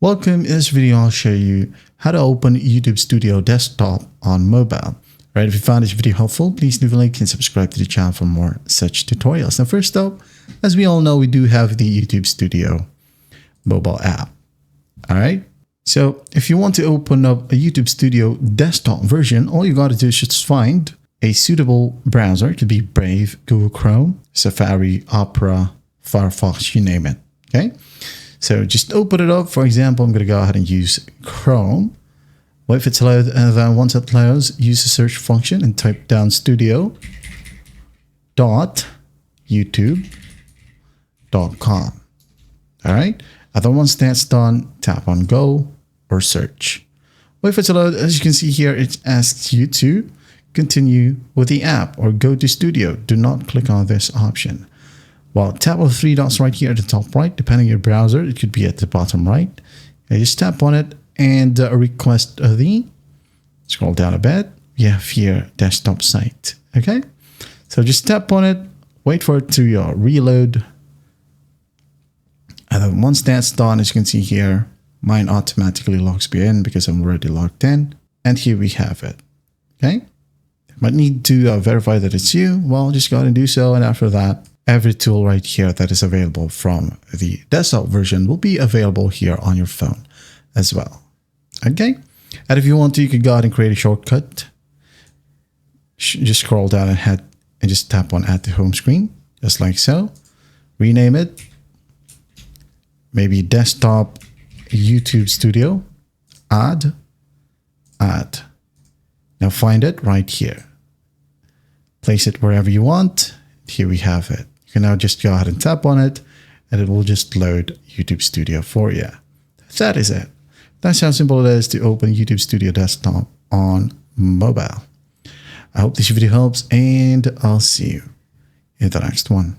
Welcome. In this video, I'll show you how to open YouTube Studio Desktop on mobile. Right, if you found this video helpful, please leave a like and subscribe to the channel for more such tutorials. Now, first up, as we all know, we do have the YouTube Studio mobile app. All right. So if you want to open up a YouTube Studio desktop version, all you got to do is just find a suitable browser. It could be Brave, Google Chrome, Safari, Opera, Firefox, you name it. Okay. So just open it up. For example, I'm going to go ahead and use Chrome. Wait for it to load, and then once it loads, use the search function and type down studio.youtube.com. All right. And then once that's done, tap on go or search. Wait for it to load. As you can see here, it asks you to continue with the app or go to studio. Do not click on this option. Well, tap on the three dots right here at the top right, depending on your browser. It could be at the bottom right. And just tap on it and request the, scroll down a bit, we have here desktop site. Okay, so just tap on it, wait for it to reload. And then once that's done, as you can see here, mine automatically logs me in because I'm already logged in. And here we have it. Okay, might need to verify that it's you. Well, just go ahead and do so. And after that, every tool right here that is available from the desktop version will be available here on your phone as well. Okay, and if you want to, you can go ahead and create a shortcut. Just scroll down ahead and just tap on add to home screen, just like so. Rename it, maybe desktop YouTube Studio, add. Now find it right here. Place it wherever you want. Here we have it. You can now just go ahead and tap on it and it will just load YouTube Studio for you. That is it. That's how simple it is to open YouTube Studio Desktop on mobile. I hope this video helps and I'll see you in the next one.